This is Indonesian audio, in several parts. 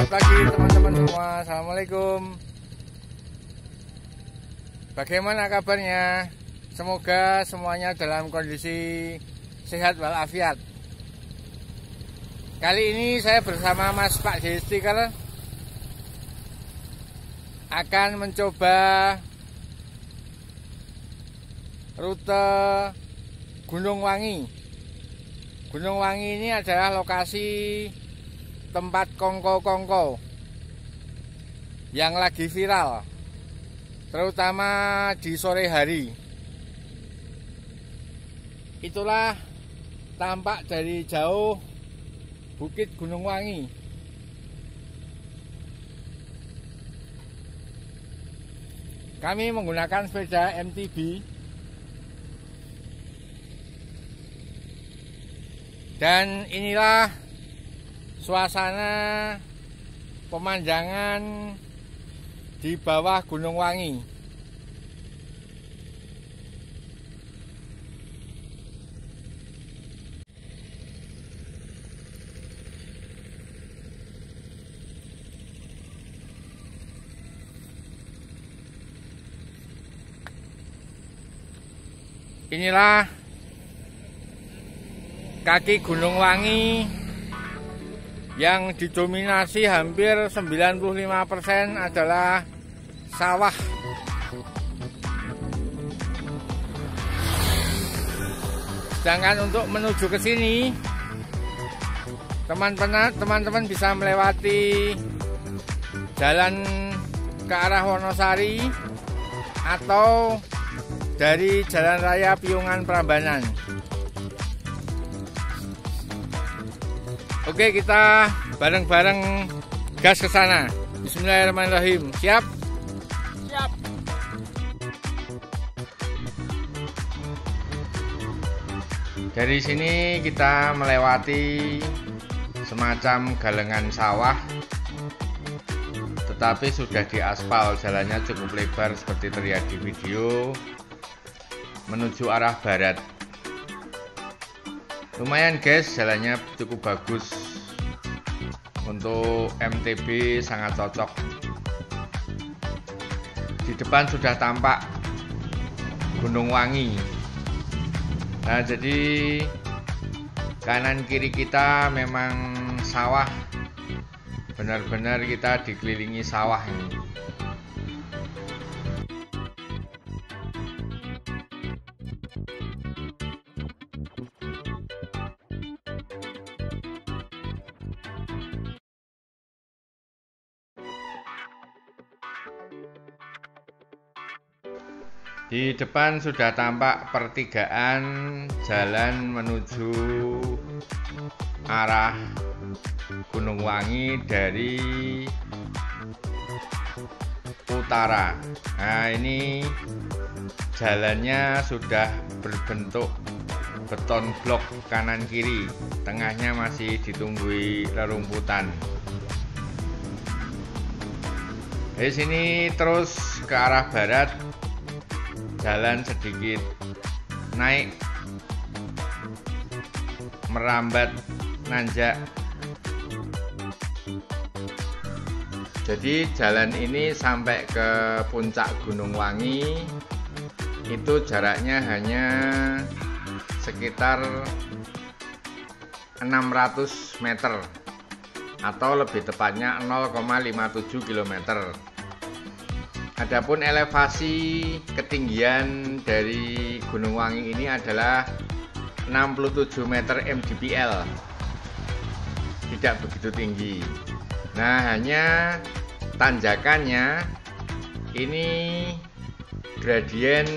Selamat pagi teman-teman semua. Assalamualaikum. Bagaimana kabarnya? Semoga semuanya dalam kondisi sehat walafiat. Kali ini saya bersama Mas Pak Stiker akan mencoba rute Gunung Wangi. Gunung Wangi ini adalah lokasi tempat kongko-kongko yang lagi viral, terutama di sore hari. Itulah tampak dari jauh Bukit Gunung Wangi. Kami menggunakan sepeda MTB. Dan inilah suasana pemandangan di bawah Gunung Wangi. Inilah kaki Gunung Wangi yang didominasi hampir 95% adalah sawah. Sedangkan untuk menuju ke sini, teman-teman bisa melewati jalan ke arah Wonosari atau dari Jalan Raya Piungan Prambanan. Oke, kita bareng-bareng gas ke sana. Bismillahirrahmanirrahim. Siap? Siap. Dari sini kita melewati semacam galengan sawah, tetapi sudah diaspal. Jalannya cukup lebar seperti terlihat di video, menuju arah barat. Lumayan guys, jalannya cukup bagus. Untuk MTB sangat cocok. Di depan sudah tampak Gunung Wangi. Nah, jadi kanan kiri kita memang sawah. Benar-benar kita dikelilingi sawah ini. Di depan sudah tampak pertigaan jalan menuju arah Gunung Wangi dari utara. Nah, ini jalannya sudah berbentuk beton blok kanan kiri, tengahnya masih ditumbuhi rerumputan. Dari sini terus ke arah barat, jalan sedikit naik, merambat, nanjak. Jadi jalan ini sampai ke puncak Gunung Wangi itu jaraknya hanya sekitar 600 meter atau lebih tepatnya 0,57 km. Adapun elevasi ketinggian dari Gunung Wangi ini adalah 67 meter mdpl, tidak begitu tinggi. Nah, hanya tanjakannya ini gradien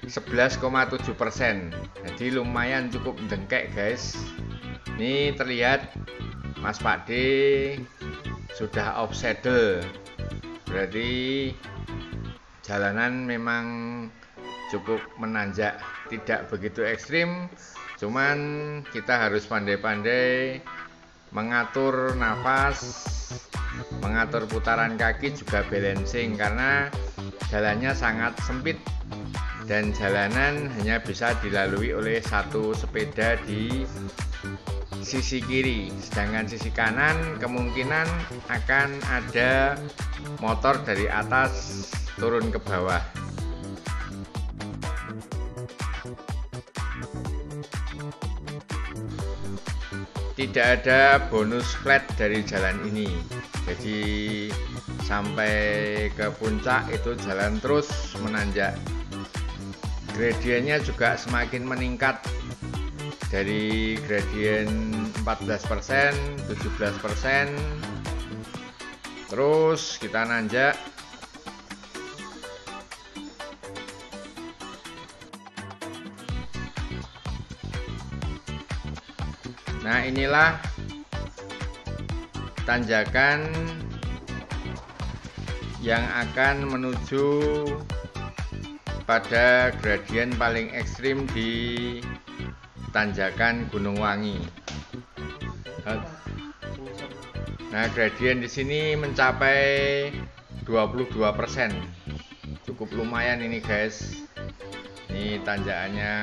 11,7%. Jadi lumayan cukup mendengkek guys. Ini terlihat Mas Pak D sudah off saddle. Berarti jalanan memang cukup menanjak, tidak begitu ekstrim, cuman kita harus pandai-pandai mengatur nafas, mengatur putaran kaki, juga balancing karena jalannya sangat sempit dan jalanan hanya bisa dilalui oleh satu sepeda di sisi kiri, sedangkan sisi kanan kemungkinan akan ada motor dari atas turun ke bawah. Tidak ada bonus flat dari jalan ini, jadi sampai ke puncak itu jalan terus menanjak. Gradiennya juga semakin meningkat dari gradien 14%, 17%, terus kita nanjak. Nah, inilah tanjakan yang akan menuju pada gradien paling ekstrim di tanjakan Gunung Wangi. Nah, gradien di sini mencapai 22%. Cukup lumayan ini, guys. Ini tanjakannya.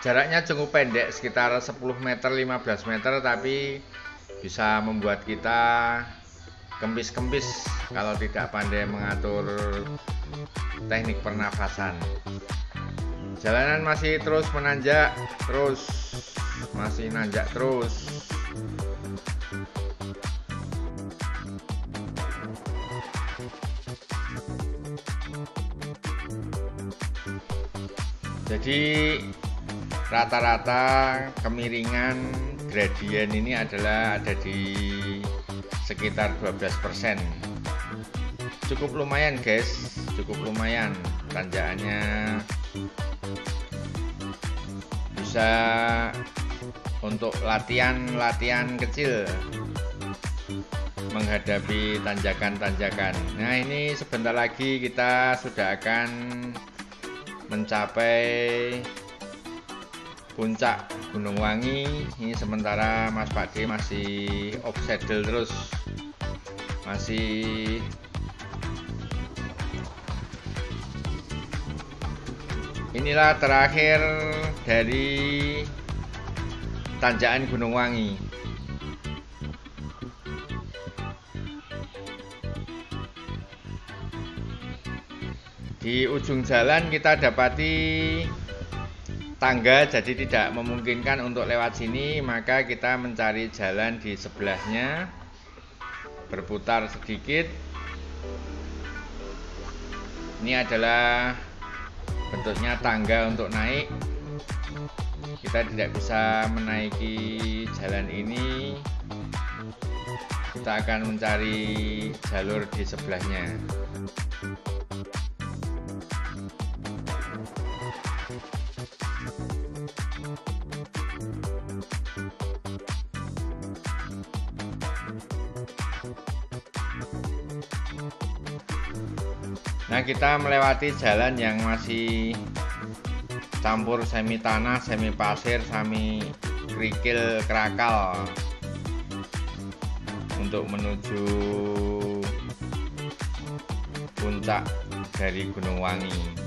Jaraknya cukup pendek, sekitar 10 meter, 15 meter, tapi bisa membuat kita kempis-kempis kalau tidak pandai mengatur teknik pernafasan. Jalanan masih terus menanjak, masih nanjak terus. Jadi rata-rata kemiringan gradien ini adalah ada di sekitar 12%. Cukup lumayan, guys, cukup lumayan tanjakannya. Bisa untuk latihan kecil menghadapi tanjakan-tanjakan. Nah, ini sebentar lagi kita sudah akan mencapai puncak Gunung Wangi. Ini sementara Mas Pakde masih off saddle terus, masih inilah terakhir dari tanjakan Gunung Wangi. Di ujung jalan kita dapati tangga, jadi tidak memungkinkan untuk lewat sini, maka kita mencari jalan di sebelahnya, berputar sedikit. Ini adalah bentuknya tangga untuk naik. Kita tidak bisa menaiki jalan ini, kita akan mencari jalur di sebelahnya. Nah, kita melewati jalan yang masih campur semi tanah, semi pasir, semi kerikil kerakal untuk menuju puncak dari Gunung Wangi.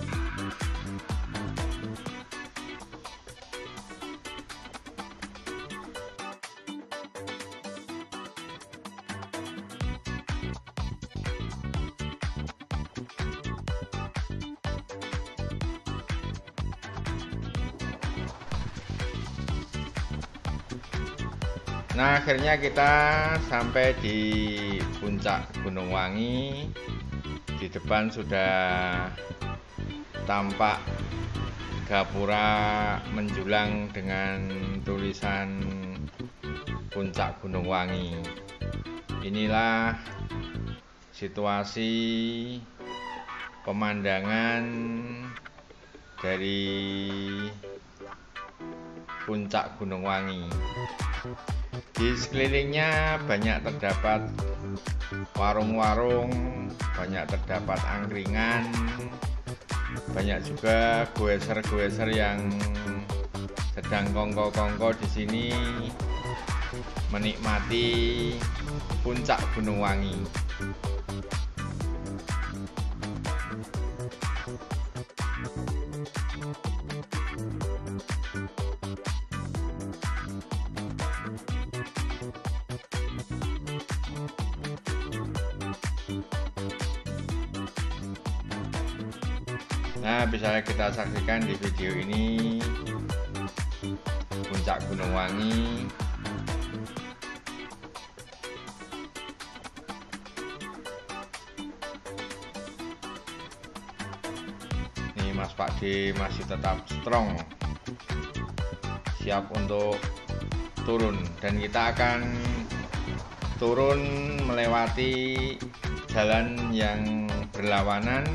Nah, akhirnya kita sampai di puncak Gunung Wangi. Di depan sudah tampak gapura menjulang dengan tulisan puncak Gunung Wangi. Inilah situasi pemandangan dari puncak Gunung Wangi. Di sekelilingnya banyak terdapat warung-warung, banyak terdapat angkringan, banyak juga goeser-goeser yang sedang kongko-kongko di sini menikmati puncak Gunung Wangi. Nah, bisa kita saksikan di video ini puncak Gunung Wangi. Ini Mas Pakde masih tetap strong, siap untuk turun, dan kita akan turun melewati jalan yang berlawanan.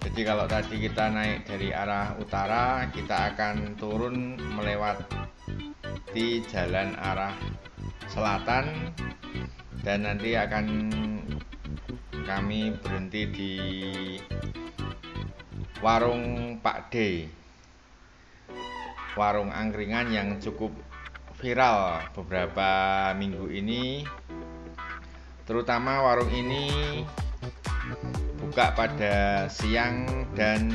Jadi kalau tadi kita naik dari arah utara, kita akan turun melewati jalan arah selatan, dan nanti akan kami berhenti di warung Pakde, warung angkringan yang cukup viral beberapa minggu ini. Terutama warung ini buka pada siang dan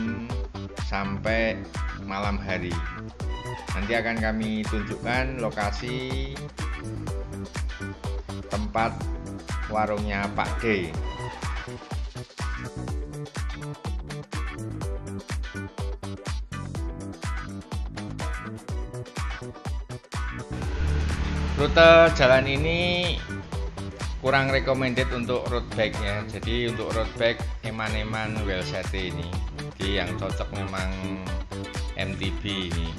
sampai malam hari. Nanti akan kami tunjukkan lokasi tempat warungnya Pakde. Rute jalan ini kurang recommended untuk road bike ya. Jadi untuk road bike eman-eman Wellsete ini. Jadi yang cocok memang MTB ini.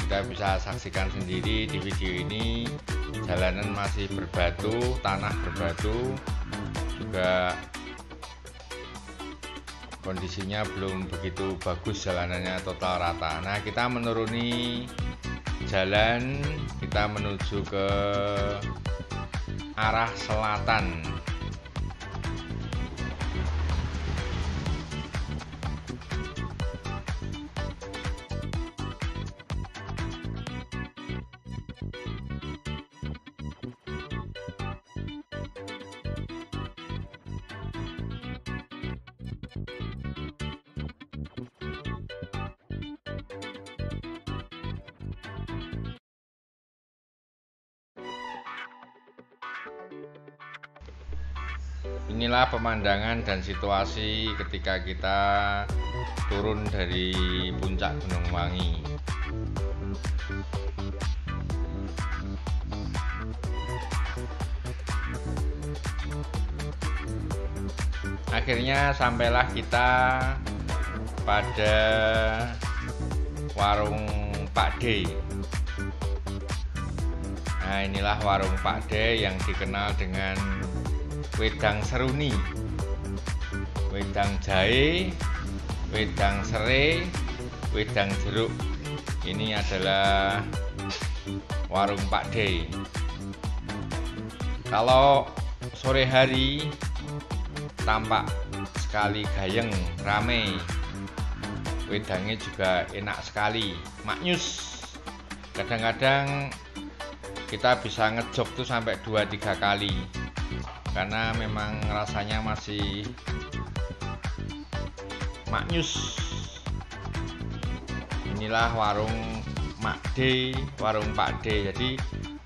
Kita bisa saksikan sendiri di video ini, jalanan masih berbatu, tanah berbatu, juga kondisinya belum begitu bagus, jalanannya total rata. Nah, kita menuruni jalan, kita menuju ke arah selatan. Inilah pemandangan dan situasi ketika kita turun dari puncak Gunung Wangi. Akhirnya sampailah kita pada warung Pakde. Nah, inilah warung Pakde yang dikenal dengan wedang seruni, wedang jahe, wedang serai, wedang jeruk. Ini adalah warung Pakde. Kalau sore hari tampak sekali gayeng, rame. Wedangnya juga enak sekali, maknyus. Kadang-kadang kita bisa ngejog tuh sampai 2-3 kali, karena memang rasanya masih maknyus. Inilah warung Makde, warung Pakde. Jadi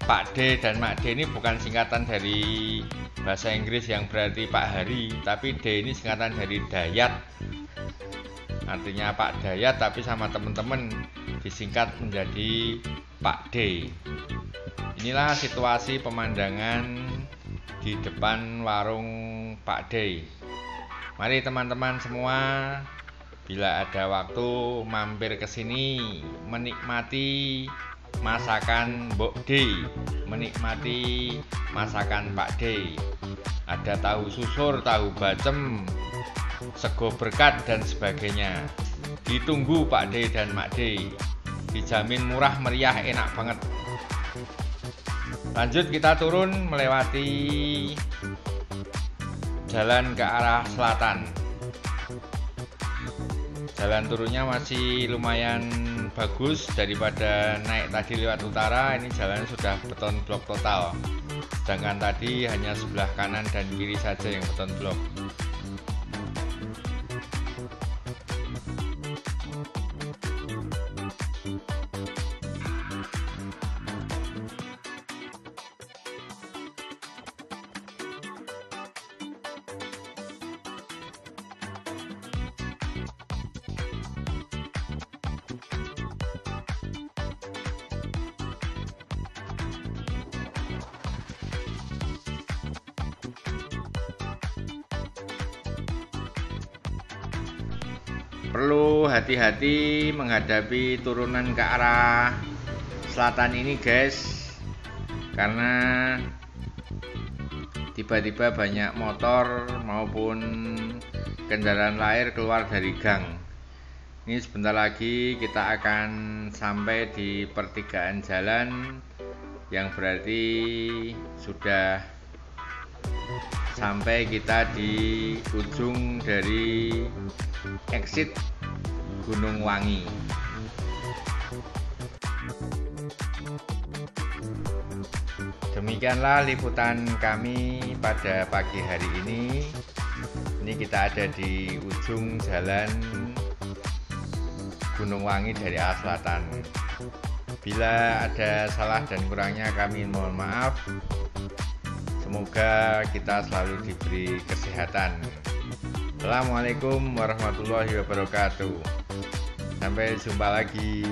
Pakde dan Makde ini bukan singkatan dari bahasa Inggris yang berarti Pak Hari, tapi D ini singkatan dari Dayat, artinya Pak Dayat, tapi sama teman-teman disingkat menjadi Pakde. Inilah situasi pemandangan di depan warung Pakde. Mari teman-teman semua, bila ada waktu mampir ke sini, menikmati masakan Mbok D, menikmati masakan Pakde. Ada tahu susur, tahu bacem, sego berkat dan sebagainya. Ditunggu Pakde dan Makde. Dijamin murah meriah, enak banget. Lanjut kita turun melewati jalan ke arah selatan. Jalan turunnya masih lumayan bagus daripada naik tadi lewat utara. Ini jalan sudah beton blok total, sedangkan tadi hanya sebelah kanan dan kiri saja yang beton blok. perlu hati-hati menghadapi turunan ke arah selatan ini guys, karena tiba-tiba banyak motor maupun kendaraan lain keluar dari gang. Ini sebentar lagi kita akan sampai di pertigaan jalan, yang berarti sudah sampai kita di ujung dari exit Gunung Wangi. Demikianlah liputan kami pada pagi hari ini. Ini kita ada di ujung jalan Gunung Wangi dari arah selatan. Bila ada salah dan kurangnya kami mohon maaf. Semoga kita selalu diberi kesehatan. Assalamualaikum warahmatullahi wabarakatuh. Sampai jumpa lagi.